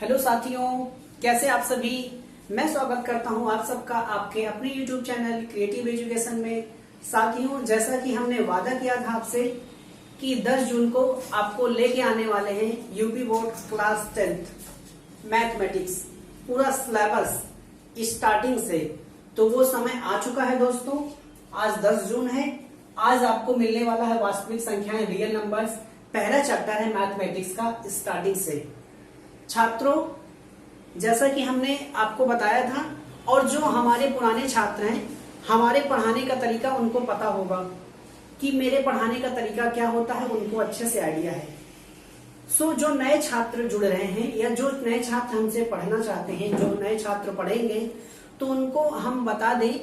Hello साथियों, कैसे आप सभी। मैं स्वागत करता हूं आप सबका आपके अपने YouTube चैनल क्रिएटिव एजुकेशन में। साथियों, जैसा कि हमने वादा किया था आपसे कि 10 जून को आपको लेके आने वाले हैं UP board class 10th mathematics पूरा सिलेबस स्टार्टिंग से। तो वो समय आ चुका है दोस्तों। आज 10 जून है। आज आपको मिलने वाला है वास्तविक संख्याएं, रियल नंबर्स। पहला चैप्टर है मैथमेटिक्स का स्टार्टिंग से। छात्रों, जैसा कि हमने आपको बताया था और जो हमारे पुराने छात्र हैं, हमारे पढ़ाने का तरीका उनको पता होगा कि मेरे पढ़ाने का तरीका क्या होता है, उनको अच्छे से आइडिया है। जो नए छात्र जुड़ रहे हैं या जो नए छात्र हमसे पढ़ना चाहते हैं, जो नए छात्र पढ़ेंगे, तो उनको हम बता दें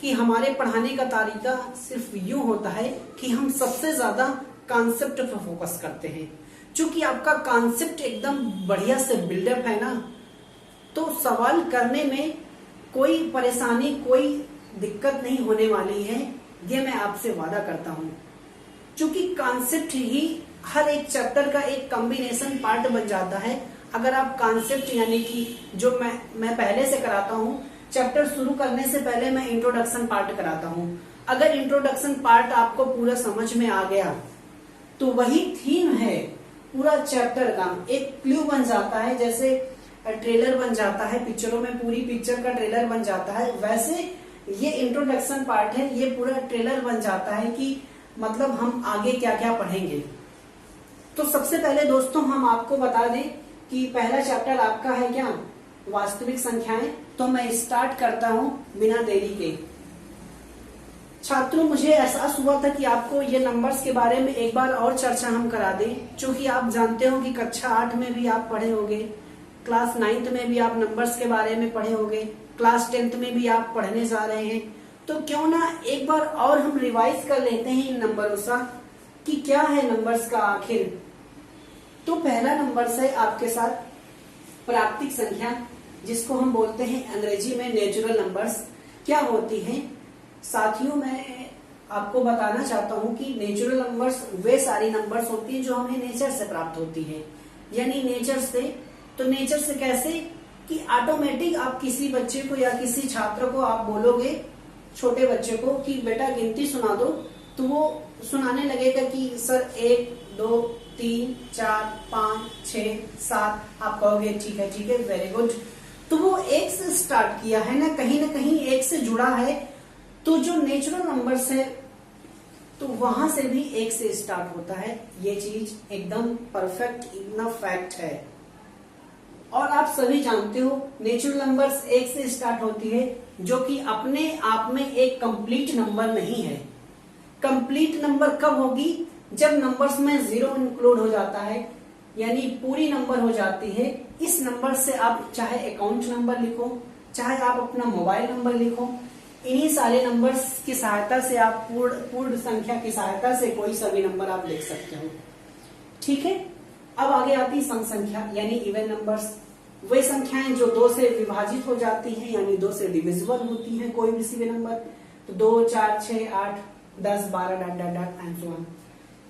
कि हमारे पढ़ाने का तरीका सिर्फ यूं होता है कि हम सबसे ज्यादा कॉन्सेप्ट पर फोकस करते हैं। चूंकि आपका कॉन्सेप्ट एकदम बढ़िया से बिल्डअप है ना, तो सवाल करने में कोई परेशानी, कोई दिक्कत नहीं होने वाली है, ये मैं आपसे वादा करता हूं। चूंकि कॉन्सेप्ट ही हर एक चैप्टर का एक कॉम्बिनेशन पार्ट बन जाता है। अगर आप कॉन्सेप्ट यानी कि जो मैं पहले से कराता हूं, चैप्टर शुरू करने से पहले मैं इंट्रोडक्शन पार्ट कराता हूं। अगर इंट्रोडक्शन पार्ट आपको पूरा समझ में आ गया तो वही थीम है पूरा चैप्टर का, एक क्लू बन जाता है। जैसे ट्रेलर बन जाता है पिक्चरों में, पूरी पिक्चर का ट्रेलर बन जाता है, वैसे ये इंट्रोडक्शन पार्ट है, ये पूरा ट्रेलर बन जाता है कि मतलब हम आगे क्या क्या पढ़ेंगे। तो सबसे पहले दोस्तों हम आपको बता दें कि पहला चैप्टर आपका है क्या, वास्तविक संख्याएं। तो मैं स्टार्ट करता हूं बिना देरी के। छात्रों, मुझे एहसास हुआ था कि आपको ये नंबर्स के बारे में एक बार और चर्चा हम करा दें, क्योंकि आप जानते हो कि कक्षा 8 में भी आप पढ़े होंगे, क्लास 9th में भी आप नंबर्स के बारे में पढ़े होंगे, क्लास 10th में भी आप पढ़ने जा रहे हैं। तो क्यों ना एक बार और हम रिवाइज कर लेते हैं इन नंबरों सा कि क्या है नंबर्स का आखिर। तो पहला नंबर्स है आपके साथ प्राकृतिक संख्या, जिसको हम बोलते हैं अंग्रेजी में नेचुरल नंबर्स। क्या होती है साथियों, मैं आपको बताना चाहता हूं कि नेचुरल नंबर्स वे सारी नंबर्स होती हैं जो हमें नेचर से प्राप्त होती है। यानी नेचर से, तो नेचर से कैसे कि ऑटोमेटिक आप किसी बच्चे को या किसी छात्र को आप बोलोगे, छोटे बच्चे को, कि बेटा गिनती सुना दो, तो वो सुनाने लगेगा कि सर 1 2 3 4 5 6 7। आप कहोगे ठीक है वेरी गुड। तो वो 1 से स्टार्ट किया है ना कहीं 1 से जुड़ा है। तो जो नेचुरल नंबर्स है तो वहां से भी 1 से स्टार्ट होता है। ये चीज एकदम परफेक्ट इतना फैक्ट है। और आप सभी जानते हो नेचुरल नंबर्स 1 से स्टार्ट होती है, जो कि अपने आप में एक कंप्लीट नंबर नहीं है। कंप्लीट नंबर कब होगी, जब नंबर्स में 0 इंक्लूड हो जाता है, यानी पूरी नंबर हो जाती है। इस नंबर से आप चाहे अकाउंट नंबर लिखो, चाहे आप अपना मोबाइल नंबर लिखो, इन्हीं सारे नंबर्स की सहायता से आप पूर्ण संख्या की सहायता से कोई सा भी नंबर आप लिख सकते हो। ठीक है। अब आगे आती है सम संख्या यानी इवन नंबर्स। वे संख्याएं जो 2 से विभाजित हो जाती हैं, यानी 2 से डिविजिबल होती हैं कोई भी सी नंबर। तो 2 4 6 8 10 12 dot dot dot and so on.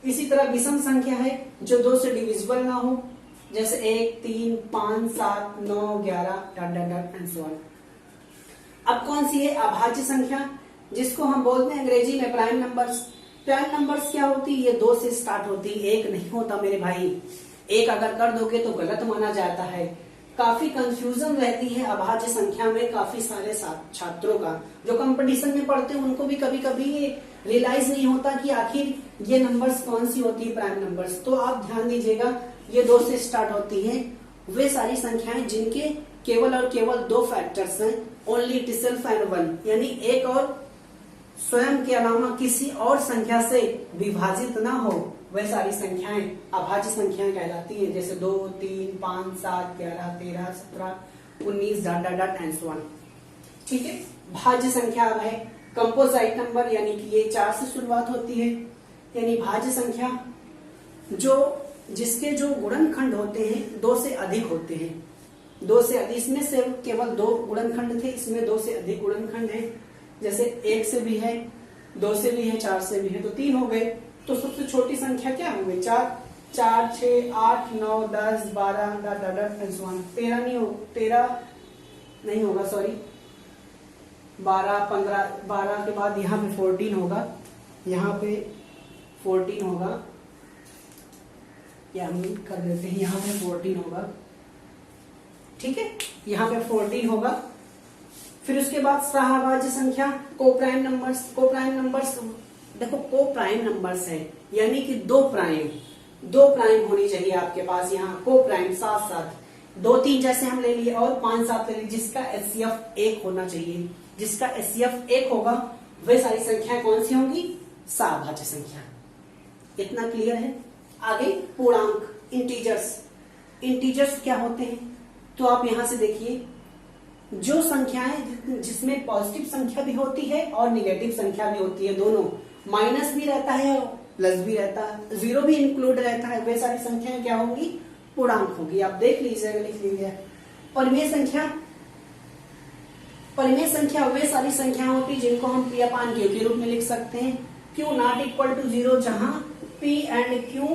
इसी तरह विषम संख्या है जो 2 से डिविजिबल ना हो, जैसे 1 3 5 7 9 11 dot dot dot and so on. अब कौन सी है अभाज्य संख्या, जिसको हम बोलते हैं अंग्रेजी में प्राइम नंबर्स। प्राइम नंबर्स क्या होती है, ये 2 से स्टार्ट होती है, 1 नहीं होता मेरे भाई। 1 अगर कर दोगे तो गलत माना जाता है। काफी कंफ्यूजन रहती है अभाज्य संख्या में काफी सारे छात्रों का। जो कंपटीशन में पढ़ते हैं उनको भी कभी कभी ये रियलाइज नहीं होता कि आखिर ये नंबर्स कौन सी होती है प्राइम नंबर्स। तो आप ध्यान दीजिएगा, ये 2 से स्टार्ट होती है वे सारी संख्याएं जिनके केवल और केवल 2 फैक्टर्स हैं, ओनली इट सेल्फ एंड 1, यानी एक और स्वयं के अलावा किसी और संख्या से विभाजित ना हो, वे सारी संख्याएं अभाज्य संख्याएं कहलाती हैं। जैसे 2 3 5 7 11 13 17 19 dot dot dot and so on. ठीक है। भाज्य संख्या अब है कंपोजिट नंबर, यानी कि ये 4 से शुरुआत होती है। यानी भाज्य संख्या जिसके जो गुणनखंड होते हैं 2 से अधिक होते हैं। 2 से अधिक, इसमें से केवल 2 गुणनखंड थे, इसमें 2 से अधिक गुणनखंड है। जैसे 1 से भी है, 2 से भी है, 4 से भी है, तो 3 हो गए। तो सबसे छोटी संख्या क्या हो गई, 4। 4 6 8 9 10 12 13 नहीं हो 13 नहीं होगा, सॉरी 12 15, 12 के बाद यहाँ पे 14 होगा, यहाँ पे 14 होगा, या हम कर देते हैं यहाँ पे 14 होगा, ठीक है, यहाँ पे 14 होगा। फिर उसके बाद सहभाज्य संख्या, को प्राइम नंबर्स, को प्राइम नंबर्स देखो को प्राइम नंबर्स है, यानी कि दो प्राइम होनी चाहिए आपके पास, यहाँ को प्राइम साथ साथ 2 3 जैसे हम ले लिए और 5 7 ले लिए, जिसका एचसीएफ 1 होना चाहिए, जिसका एचसीएफ 1 होगा वे सारी संख्याएं कौन सी होंगी, सहभाज्य संख्या। इतना क्लियर है। आगे पूर्णांक, इंटीजर्स क्या होते हैं, तो आप यहां से देखिए, जो संख्याएं जिसमें पॉजिटिव संख्या भी होती है और निगेटिव संख्या भी होती है, दोनों, माइनस भी रहता है और प्लस भी रहता है, जीरो भी इंक्लूड रहता है, वे सारी संख्याएं क्या होंगी, पूर्णांक होगी। आप देख लीजिएगा, लिख लीजिए। परिमेय संख्या वे सारी संख्या होती है जिनको हम P अपान Q के रूप में लिख सकते हैं। Q नॉट इक्वल टू 0, जहां P एंड Q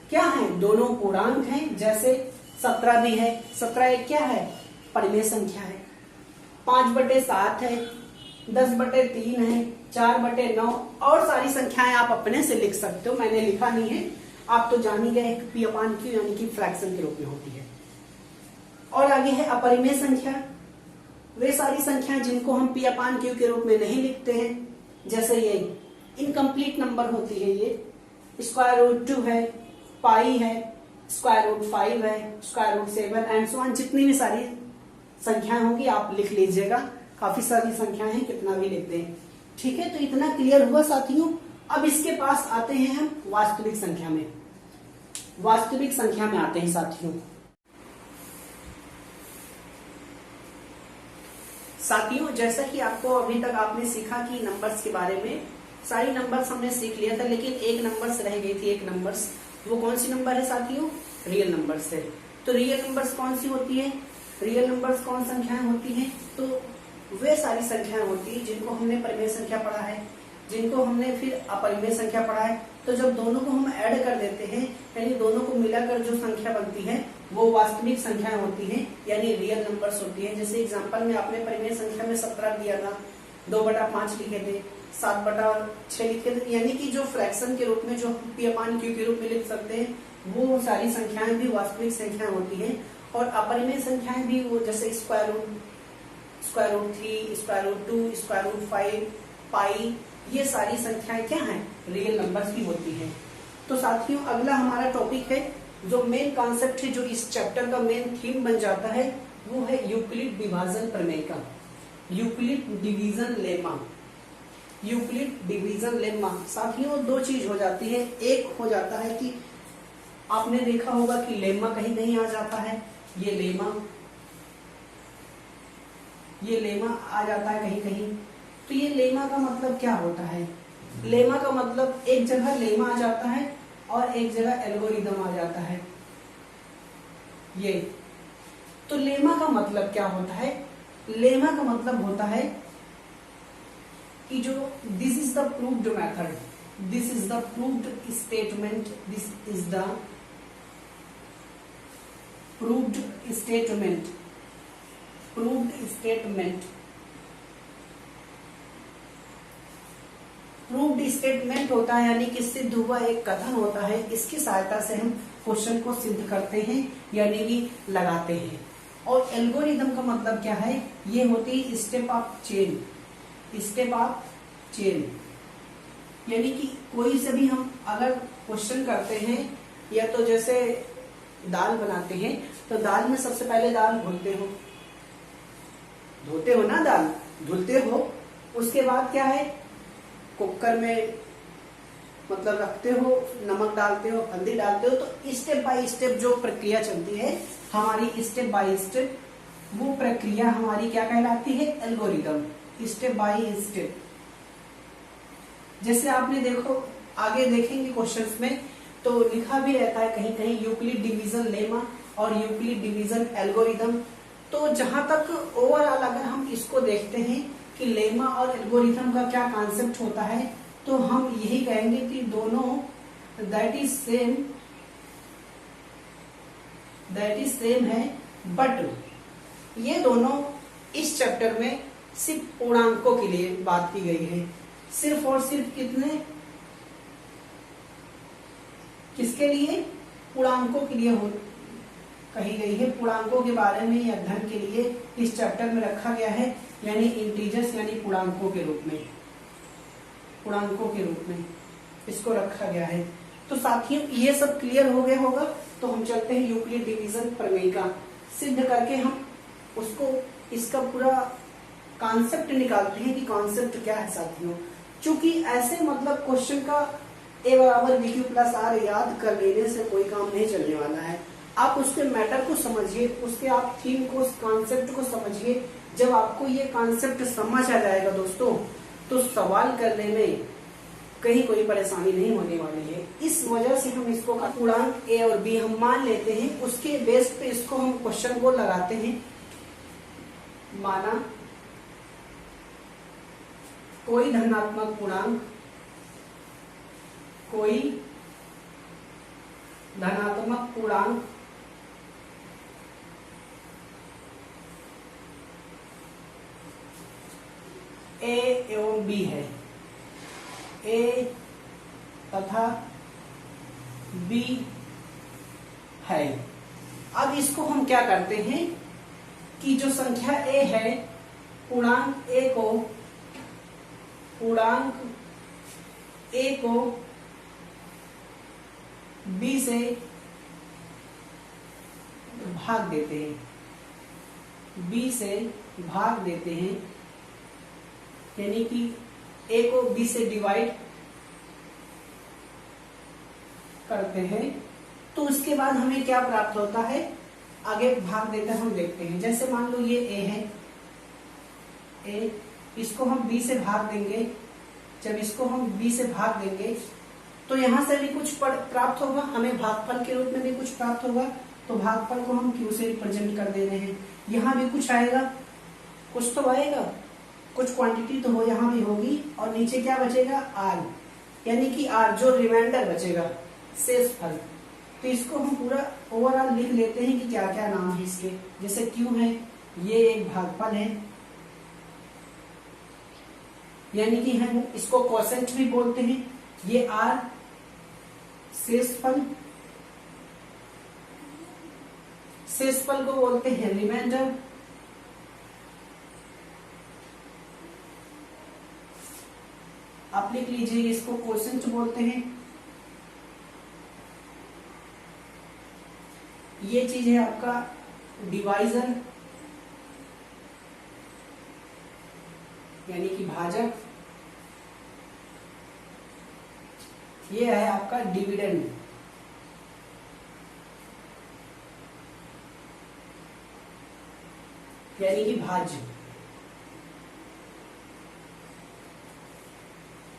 क्या है, दोनों पूर्णांक हैं। जैसे 17 भी है, 17 एक क्या है, परिमेय संख्या है। 5/7 है, 10/3 है, 4/9 और सारी संख्याएं आप अपने से लिख सकते हो, मैंने लिखा नहीं है, आप तो जान ही गए P अपान Q यानी कि फ्रैक्शन के रूप में होती है। और आगे है अपरिमेय संख्या, वे सारी संख्याएं जिनको हम P अपान Q के रूप में नहीं लिखते हैं, जैसे ये इनकम्प्लीट नंबर होती है, ये √2 है, पाई है, √5 है, √7 एंड सो ऑन, जितनी भी सारी संख्याएं होंगी आप लिख लीजिएगा, काफी सारी संख्याएं हैं, कितना भी लिख दें, ठीक है। तो इतना क्लियर हुआ साथियों। अब इसके पास आते हैं हम वास्तविक संख्या में, वास्तविक संख्या में आते हैं साथियों। जैसा कि आपको अभी तक आपने सीखा कि नंबर्स के बारे में, सारी नंबर्स हमने सीख लिया था, लेकिन एक नंबर्स रह गई थी, एक नंबर्स, वो कौन सी नंबर है साथियों, रियल नंबर्स है। तो रियल नंबर्स कौन सी होती है, रियल नंबर्स कौन संख्याएं होती हैं, तो वे सारी संख्याएं होती है जिनको हमने परिमेय संख्या पढ़ा है, जिनको हमने फिर अपरिमेय संख्या पढ़ा है। तो जब दोनों को हम ऐड कर देते हैं, यानी दोनों को मिलाकर जो संख्या बनती है वो वास्तविक संख्याएं होती हैं, यानी रियल नंबर्स होती है। जैसे एग्जांपल में आपने परिमेय संख्या में 17 दिया था, 2/5 लिखे थे, 7/6 लिखे थे, यानी कि जो फ्रैक्शन के रूप में, जो P अपान Q के रूप में लिख सकते हैं, वो सारी संख्याएं भी वास्तविक संख्याएं होती हैं। और अपरिमेय संख्याएं भी वो, जैसे √3, √2, √5, पाई, ये सारी संख्याएं क्या हैं, रियल नंबर्स की होती हैं। तो साथियों अगला हमारा टॉपिक है, जो मेन कॉन्सेप्ट है, जो इस चैप्टर का मेन थीम बन जाता है, वो है यूक्लिड विभाजन प्रमेय का, Euclid division lemma. Euclid division lemma साथियों दो चीज हो जाती है, एक हो जाता है कि आपने देखा होगा कि लेमा कहीं कहीं आ जाता है, ये लेमा आ जाता है कहीं कहीं। तो ये लेमा का मतलब क्या होता है, लेमा का मतलब एक जगह लेमा आ जाता है और एक जगह एल्गोरिदम आ जाता है, ये। तो लेमा का मतलब क्या होता है, लेमा का मतलब होता है कि जो this is the proved method, this is the proved statement, this is the proved statement, proved statement, proved statement होता है, यानी कि सिद्ध हुआ एक कथन होता है, इसकी सहायता से हम क्वेश्चन को सिद्ध करते हैं, यानी कि लगाते हैं। और एल्गोरिदम का मतलब क्या है, ये होती है step of chain, step of chain, यानी कि कोई से भी हम अगर क्वेश्चन करते हैं, या तो जैसे दाल बनाते हैं, तो दाल में सबसे पहले दाल धोते हो ना, दाल धुलते हो, उसके बाद क्या है, कुकर में मतलब रखते हो, नमक डालते हो, हल्दी डालते हो। तो स्टेप बाय स्टेप जो प्रक्रिया चलती है हमारी, स्टेप बाय स्टेप, वो प्रक्रिया हमारी क्या कहलाती है, एल्गोरिदम, स्टेप बाय स्टेप। जैसे आपने देखो, आगे देखेंगे क्वेश्चंस में, तो लिखा भी रहता है कहीं कहीं यूक्लिड डिवीजन लेमा और यूक्लिड डिवीजन एल्गोरिदम। तो जहां तक ओवरऑल अगर हम इसको देखते हैं कि लेमा और एल्गोरिथम का क्या कॉन्सेप्ट होता है, तो हम यही कहेंगे कि दोनों that is same that is same है, बट ये दोनों इस चैप्टर में सिर्फ पूर्णांकों के लिए बात की गई है। सिर्फ और सिर्फ कितने, किसके लिए? पूर्णांकों के लिए कही गई है। पूर्णांकों के बारे में या अध्ययन के लिए इस चैप्टर में रखा गया है, यानी इंटीजर्स यानी पूर्णांकों के रूप में, पूर्णांकों के रूप में इसको रखा गया है। तो साथियों ये सब क्लियर हो गया होगा। तो हम चलते हैं यूक्लिड डिवीजन प्रमेय का सिद्ध करके हम उसको इसका पूरा कॉन्सेप्ट निकालते हैं कि कॉन्सेप्ट क्या है साथियों। चूंकि ऐसे मतलब क्वेश्चन का a बराबर bq प्लस आर याद कर लेने से कोई काम नहीं चलने वाला है। आप उसके मैटर को समझिए, उसके आप थीम को, कॉन्सेप्ट को समझिए। जब आपको ये कॉन्सेप्ट समझ आ जाएगा दोस्तों, तो सवाल करने में कहीं कोई परेशानी नहीं होने वाली है। इस वजह से हम इसको पूर्णांक ए और बी हम मान लेते हैं, उसके बेस पे इसको हम क्वेश्चन को लगाते हैं। माना कोई धनात्मक पूर्णांक, कोई धनात्मक पूर्णांक ए एवं बी है, ए तथा बी है। अब इसको हम क्या करते हैं कि जो संख्या ए है, पूर्णांक ए को बी से भाग देते हैं, बी से भाग देते हैं, यानी कि ए को बी से डिवाइड करते हैं। तो उसके बाद हमें क्या प्राप्त होता है, आगे भाग देकर हम देखते हैं। जैसे मान लो ये ए है, ए, इसको हम बी से भाग देंगे। जब इसको हम बी से भाग देंगे तो यहां से भी कुछ प्राप्त होगा, हमें भागफल के रूप में भी कुछ प्राप्त होगा। तो भागफल को हम क्यू से रिप्रेजेंट कर दे रहे हैं। यहाँ भी कुछ आएगा, कुछ तो आएगा, कुछ क्वांटिटी तो हो यहाँ भी होगी। और नीचे क्या बचेगा, आर, यानी कि आर जो रिमाइंडर बचेगा, शेष फल। तो इसको हम पूरा ओवरऑल लिख लेते हैं कि क्या क्या नाम है इसके। जैसे क्यू है, ये एक भागफल है, यानी कि हम इसको कोसेंट भी बोलते हैं। ये आर शेषफल, शेषफल को बोलते हैं रिमाइंडर। आप लिख लीजिए, इसको कोसेंट बोलते हैं। ये चीज है आपका डिवाइजर, यानी कि भाजक। ये है आपका डिविडेंड, यानी कि भाज्य।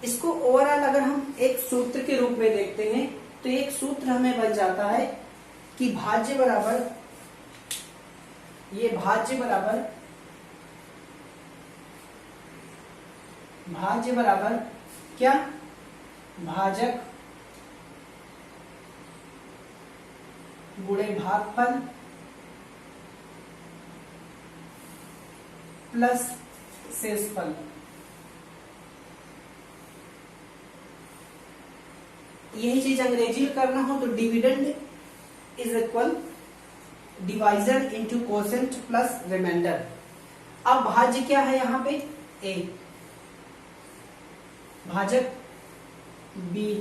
इसको ओवरऑल अगर हम एक सूत्र के रूप में देखते हैं तो एक सूत्र हमें बन जाता है कि भाज्य बराबर, ये भाज्य बराबर क्या, भाजक गुणे भागफल प्लस शेषफल। यही चीज अंग्रेजी में करना हो तो dividend is equal divisor into quotient plus remainder. अब भाज्य क्या है यहाँ पे, ए, भाजक बी,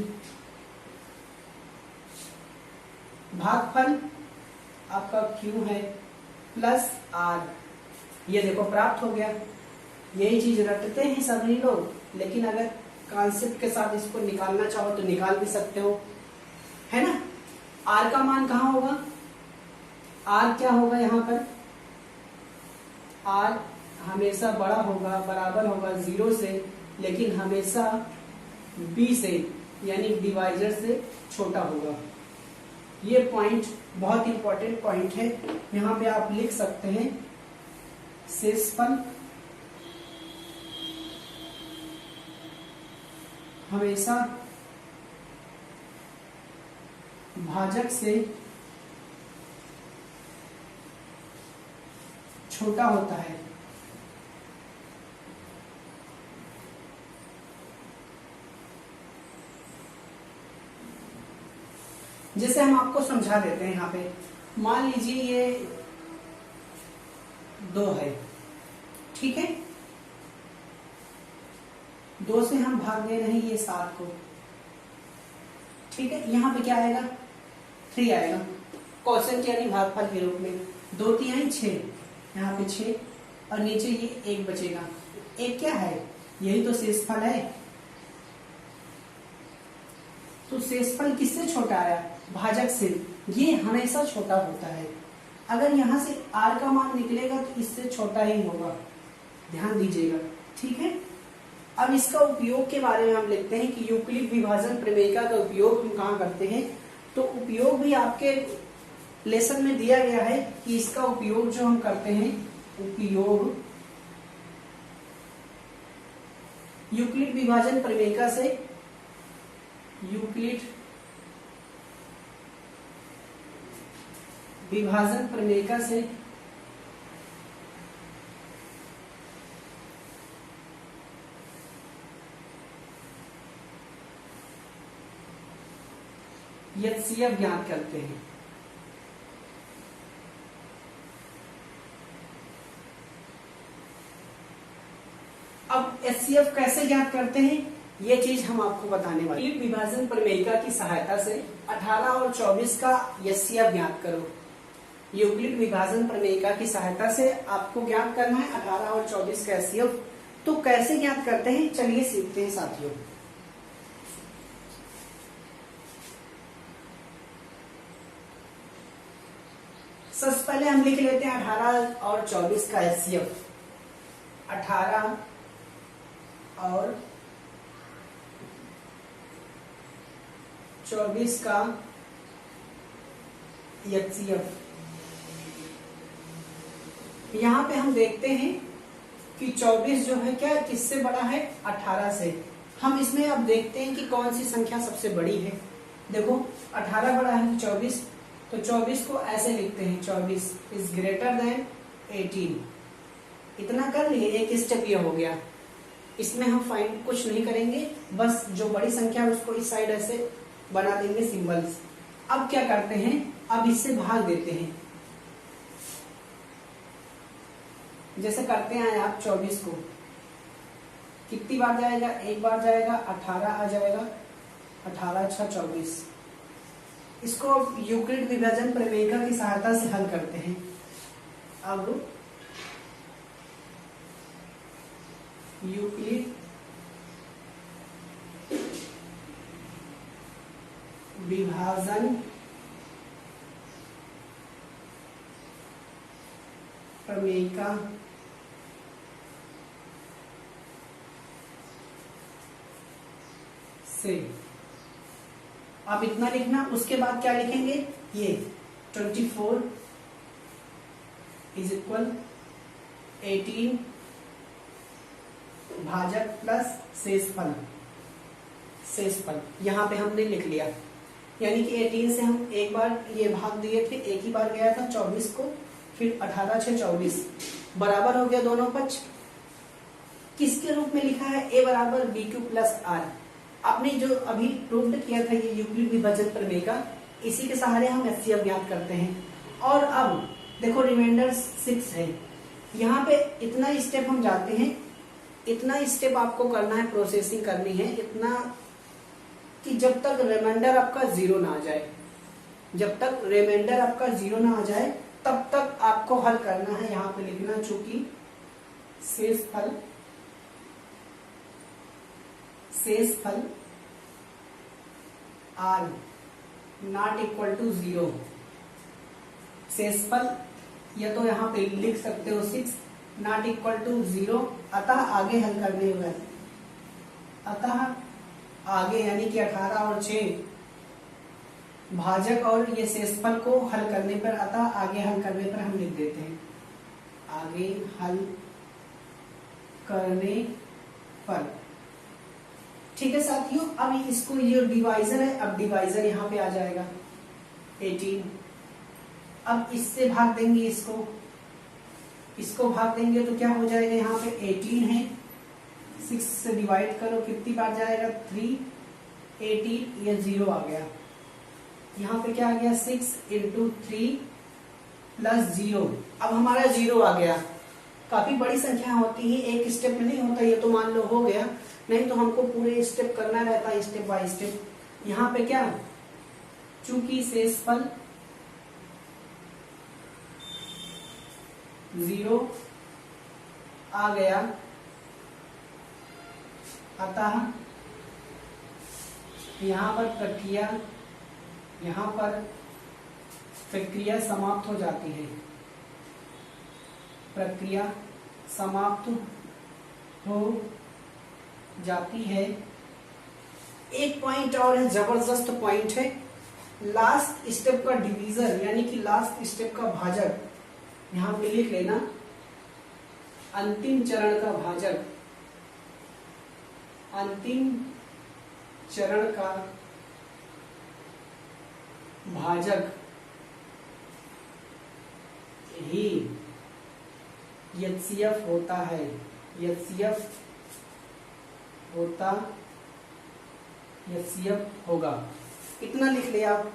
भागफल आपका क्यू है प्लस आर। ये देखो प्राप्त हो गया। यही चीज रटते हैं सभी लोग, लेकिन अगर कॉन्सेप्ट के साथ इसको निकालना चाहो तो निकाल भी सकते हो, है ना। आर का मान कहाँ होगा, आर क्या होगा यहाँ पर, आर हमेशा बड़ा होगा, बराबर होगा 0 से, लेकिन हमेशा बी से यानी डिवाइजर से छोटा होगा। ये पॉइंट बहुत इंपॉर्टेंट पॉइंट है, यहाँ पे आप लिख सकते हैं शेषफल हमेशा भाजक से छोटा होता है। जैसे हम आपको समझा देते हैं, यहाँ पे मान लीजिए ये 2 है, ठीक है, 2 से हम भाग दे रहे हैं ये 7 को, ठीक है। यहाँ पे क्या आएगा, 3 आएगा, क्वोशिएंट यानी भागफल के रूप में। 2 3 6, यहाँ पे 6 और नीचे ये 1 बचेगा। 1 क्या है, यही तो शेषफल है। तो शेषफल किससे छोटा आया, भाजक से। ये हमेशा छोटा होता है। अगर यहाँ से r का मान निकलेगा तो इससे छोटा ही होगा, ध्यान दीजिएगा, ठीक है। अब इसका उपयोग के बारे में हम लिखते हैं कि यूक्लिड विभाजन प्रमेयिका का उपयोग हम कहाँ करते हैं। तो उपयोग भी आपके लेसन में दिया गया है कि इसका उपयोग जो हम करते हैं, उपयोग यूक्लिड विभाजन प्रमेयिका से, यूक्लिड विभाजन प्रमेयिका से HCF ज्ञात करते हैं। अब HCF कैसे ज्ञात करते हैं, ये चीज हम आपको बताने वाले। यूक्लिड विभाजन प्रमेयिका की सहायता से 18 और 24 का HCF ज्ञात करो। यूक्लिड विभाजन प्रमेयिका की सहायता से आपको ज्ञात करना है 18 और 24 का HCF। तो कैसे ज्ञात करते हैं, चलिए सीखते हैं साथियों। सबसे पहले हम लिख लेते हैं 18 और 24 का HCF। 18 और 24 का HCF। यहाँ पे हम देखते हैं कि 24 जो है क्या किससे बड़ा है, 18 से। हम इसमें अब देखते हैं कि कौन सी संख्या सबसे बड़ी है। देखो 18 बड़ा है 24, तो 24 को ऐसे लिखते हैं, 24 इज ग्रेटर देन 18। इतना कर लिए, एक स्टेप ये हो गया। इसमें हम फाइंड कुछ नहीं करेंगे, बस जो बड़ी संख्या है उसको इस साइड ऐसे बना देंगे सिंबल्स। अब क्या करते हैं, अब इससे भाग देते हैं। जैसे करते हैं आप 24 को कितनी बार जाएगा, एक बार जाएगा, 18 आ जाएगा, 18 6 24। इसको यूक्लिड विभाजन प्रमेयिका की सहायता से हल करते हैं। अब यूक्लिड विभाजन प्रमेयिका से आप इतना लिखना। उसके बाद क्या लिखेंगे, ये 24 इज इक्वल 18 भाजक प्लस शेषफल। शेषफल यहाँ पे हमने लिख लिया, यानी कि 18 से हम एक बार ये भाग दिए थे, एक ही बार गया था 24 को, फिर 18 6 24 बराबर हो गया दोनों पक्ष। किसके रूप में लिखा है, a बराबर BQ प्लस R। आपने जो अभी प्रूव किया था ये यूक्लिड विभाजन प्रमेयिका, इसी के सहारे हम HCF ज्ञात करते हैं। और अब देखो रिमाइंडर 6 है, यहाँ पे इतना स्टेप हम जाते हैं, इतना स्टेप आपको करना है, प्रोसेसिंग करनी है इतना कि जब तक रिमाइंडर आपका 0 ना आ जाए। जब तक रिमाइंडर आपका 0 ना आ जाए तब तक आपको हल करना है। यहाँ पे लिखना, चूंकि शेषफल R नॉट इक्वल टू 0। शेषफल या तो यहाँ पे लिख सकते हो 6 नॉट इक्वल टू 0, अतः आगे हल करने होगा। अतः आगे यानी कि 18 और 6 भाजक और ये शेषफल को हल करने पर, अतः आगे हल करने पर हम लिख देते हैं, आगे हल करने पर। ठीक है साथियों, अब इसको ये डिवाइजर है, अब डिवाइजर यहाँ पे आ जाएगा 18। अब इससे भाग देंगे इसको, इसको भाग देंगे तो क्या हो जाएगा, यहाँ पे 18 है, 6 से डिवाइड करो कितनी बार जाएगा 3, 18, ये 0 आ गया। यहाँ पे क्या आ गया 6 इंटू 3 प्लस 0, अब हमारा 0 आ गया। काफी बड़ी संख्या होती है, एक स्टेप में नहीं होता, ये तो मान लो हो गया, नहीं तो हमको पूरे स्टेप करना रहता है, स्टेप बाय स्टेप। यहाँ पे क्या, चूंकि शेषफल 0 आ गया, अतः यहाँ पर प्रक्रिया समाप्त हो जाती है, प्रक्रिया समाप्त हो जाती है। एक पॉइंट और है, जबरदस्त पॉइंट है, लास्ट स्टेप का डिवीजर यानी कि लास्ट स्टेप का भाजक, यहां पे लिख लेना, अंतिम चरण का भाजक, अंतिम चरण का भाजक ही HCF होता है, HCF होगा। इतना लिख लिया आप,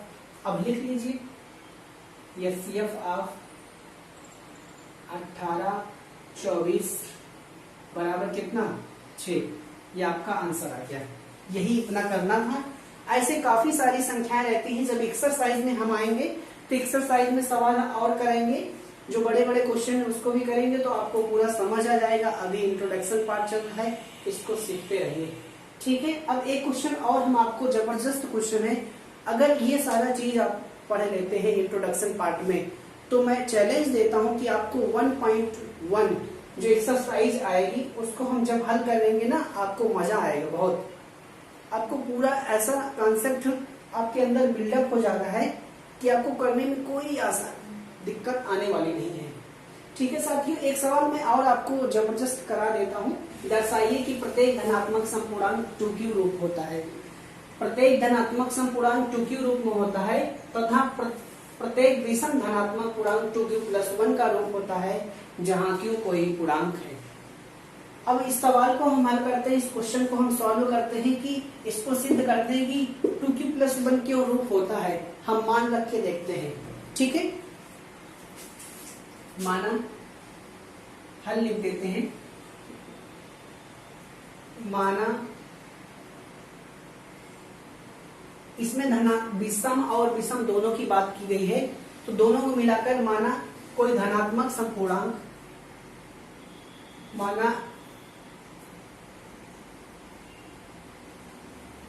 अब लिख लीजिए HCF ऑफ 18, 24 बराबर कितना 6, ये आपका आंसर आ गया। यही इतना करना था। ऐसे काफी सारी संख्याएं रहती हैं, जब एक्सरसाइज में हम आएंगे तो एक्सरसाइज में सवाल और करेंगे, जो बड़े बड़े क्वेश्चन है उसको भी करेंगे, तो आपको पूरा समझ आ जाएगा। अभी इंट्रोडक्शन पार्ट चल रहा है, इसको सीखते रहिए, ठीक है। अब एक क्वेश्चन और हम आपको, जबरदस्त क्वेश्चन है, अगर ये सारा चीज आप पढ़ लेते हैं इंट्रोडक्शन पार्ट में, तो मैं चैलेंज देता हूं कि आपको 1.1 जो एक्सरसाइज आएगी उसको हम जब हल करेंगे ना, आपको मजा आएगा बहुत। आपको पूरा ऐसा कॉन्सेप्ट आपके अंदर बिल्डअप हो जाता है कि आपको करने में कोई आसान दिक्कत आने वाली नहीं है, ठीक है साथियों। एक सवाल मैं और आपको जबरदस्त करा देता हूँ। दर्शाइए कि प्रत्येक धनात्मक समपूर्णांक 2q रूप होता है। प्रत्येक धनात्मक समपूर्णांक 2q रूप में होता है तथा प्रत्येक विषम धनात्मक पूर्णांक 2q+1 का रूप होता है, जहाँ q कोई पूर्णांक है। अब इस सवाल को हम हल करते हैं, इस क्वेश्चन को हम सॉल्व करते हैं कि इसको सिद्ध करते हैं कि 2q+1 क्यों रूप होता है। हम मान रख के देखते हैं, ठीक है। माना हल लिख देते हैं, माना इसमें विषम और विषम दोनों की बात की गई है, तो दोनों को मिलाकर माना कोई धनात्मक समपूर्णांक, माना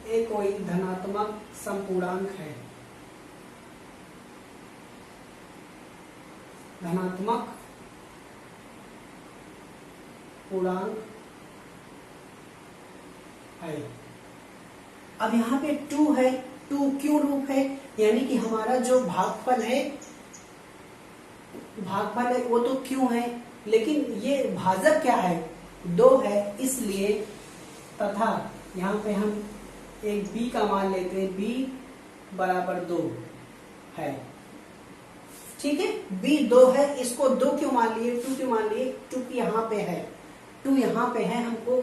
एक कोई धनात्मक समपूर्णांक है, धनात्मक पूर्णांक है। अब यहाँ पे 2 है, 2 क्यों रूप है, यानी कि हमारा जो भागफल है वो तो क्यों है, लेकिन ये भाजक क्या है 2 है, इसलिए तथा यहाँ पे हम एक b का मान लेते हैं, b बराबर 2 है, ठीक है। b 2 है, इसको 2 क्यों मान लिए, 2 क्यों मान लिए, क्योंकि यहाँ पे है 2, यहाँ पे है, हमको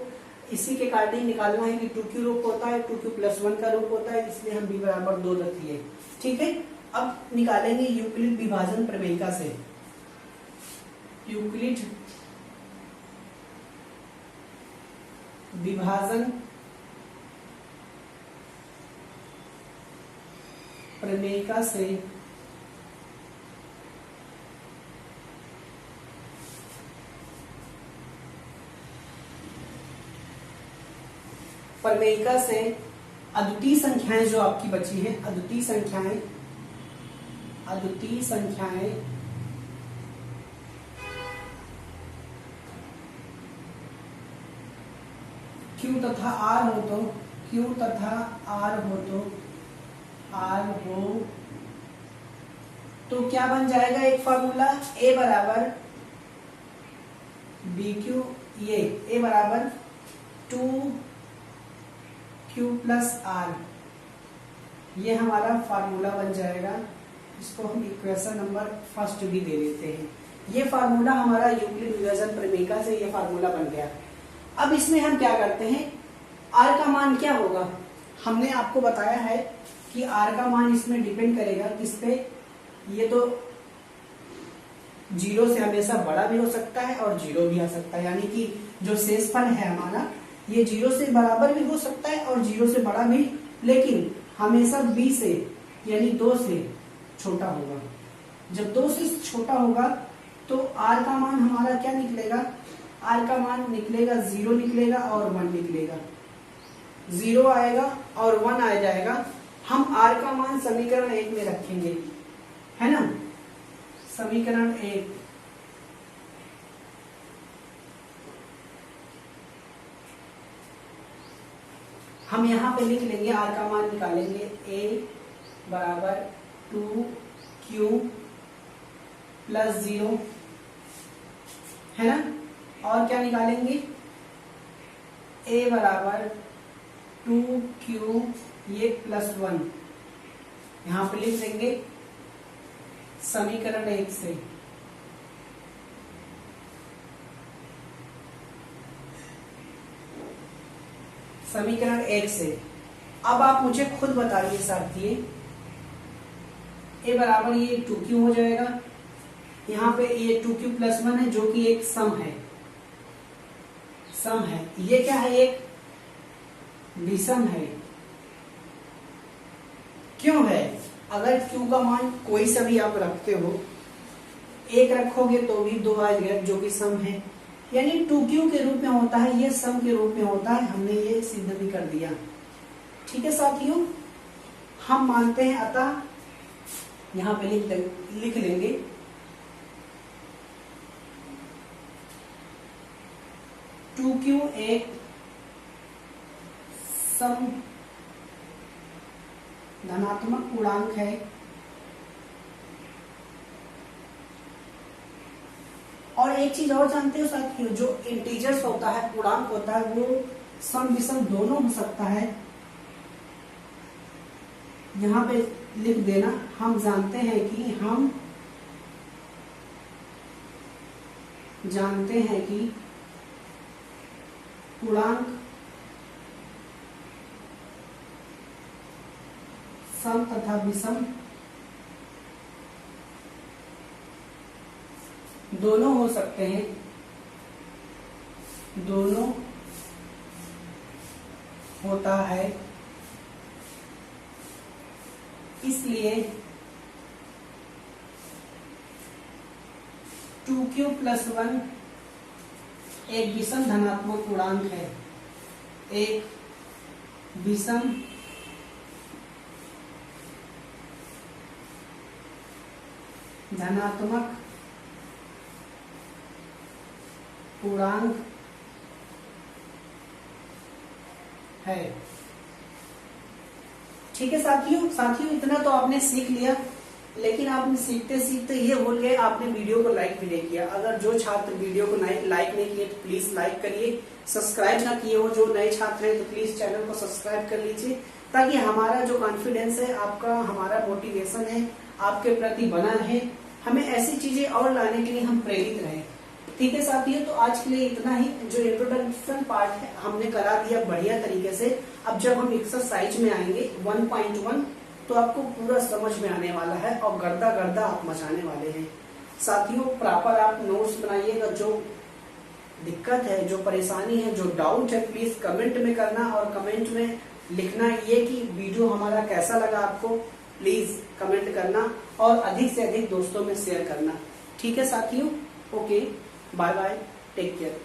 इसी के कार्डिंग निकालना है कि 2q रूप होता है, 2q+1 का रूप होता है, इसलिए हम b बराबर 2 रख लिए, ठीक है। अब निकालेंगे यूक्लिड विभाजन प्रमेयिका से। यूक्लिड विभाजन प्रमेयिका से अद्वितीय संख्याएं जो आपकी बची हैं, अद्वितीय संख्याएं Q तथा R हो तो क्या बन जाएगा एक फॉर्मूला, A बराबर BQ, ये A बराबर 2q+r, ये हमारा फार्मूला बन जाएगा। इसको हम इक्वेशन नंबर फर्स्ट भी दे देते हैं। ये फार्मूला हमारा यूक्लिड विभाजन प्रमेय से ये फार्मूला बन गया। अब इसमें हम क्या करते हैं, आर का मान क्या होगा, हमने आपको बताया है कि आर का मान इसमें डिपेंड करेगा किस पे, ये तो 0 से हमेशा बड़ा भी हो सकता है और 0 भी आ सकता है, यानी कि जो शेषफल है हमारा ये 0 से बराबर भी हो सकता है और 0 से बड़ा भी, लेकिन हमेशा b से यानी 2 से छोटा होगा। जब 2 से छोटा होगा तो r का मान हमारा क्या निकलेगा, r का मान निकलेगा 0 निकलेगा और 1 निकलेगा, 0 आएगा और 1 आ जाएगा। हम r का मान समीकरण 1 में रखेंगे, है ना, समीकरण 1 हम यहाँ पे लिख लेंगे, r का मान निकालेंगे, a बराबर 2q प्लस 0, है ना, और क्या निकालेंगे, a बराबर 2q ये प्लस 1, यहाँ पे लिख देंगे समीकरण 1 से। समीकरण 1 से अब आप मुझे खुद बताइए साथियों, a बराबर ये 2q हो जाएगा, यहाँ पे ये 2q प्लस 1 है जो कि एक सम है, सम है, ये क्या है, एक विषम है। क्यों है, अगर q का मान कोई सा भी आप रखते हो, 1 रखोगे तो भी 2 आएगा जो कि सम है, यानी 2q के रूप में होता है, ये सम के रूप में होता है, हमने ये सिद्ध भी कर दिया। ठीक है साथियों, हम मानते हैं, अतः यहाँ पे लिख लेंगे टू क्यू एक सम धनात्मक पूर्णांक है और एक चीज और जानते हो साथियों, जो इंटीजर्स होता है, पूर्णांक होता है, वो सम विषम दोनों हो सकता है। यहाँ पे लिख देना, हम जानते हैं कि पूर्णांक सम तथा विषम दोनों हो सकते हैं, दोनों होता है, इसलिए 2q प्लस 1 एक विषम धनात्मक पूर्णांक है, एक विषम धनात्मक पूर्णांक है। ठीक है साथियों इतना तो आपने सीख लिया, लेकिन आपने सीखते सीखते ये भूल गए, आपने वीडियो को लाइक भी नहीं किया। अगर जो छात्र वीडियो को लाइक नहीं किए तो प्लीज लाइक करिए, सब्सक्राइब ना किए हो जो नए छात्र हैं तो प्लीज चैनल को सब्सक्राइब कर लीजिए, ताकि हमारा जो कॉन्फिडेंस है, आपका हमारा मोटिवेशन है आपके प्रति बना रहे, हमें ऐसी चीजें और लाने के लिए हम प्रेरित रहे। ठीक है साथियों, तो आज के लिए इतना ही। जो इंट्रोडक्शन पार्ट है हमने करा दिया बढ़िया तरीके से। अब जब हम एक्सरसाइज में आएंगे 1.1 तो आपको पूरा समझ में आने वाला है और गर्दा गर्दा आप मचाने वाले हैं। साथियों प्रॉपर आप नोट्स बनाइएगा, जो दिक्कत है, जो परेशानी है, जो डाउट है, प्लीज कमेंट में करना और कमेंट में लिखना ये कि वीडियो हमारा कैसा लगा आपको, प्लीज कमेंट करना और अधिक से अधिक दोस्तों में शेयर करना। ठीक है साथियों, okay, bye bye, take care.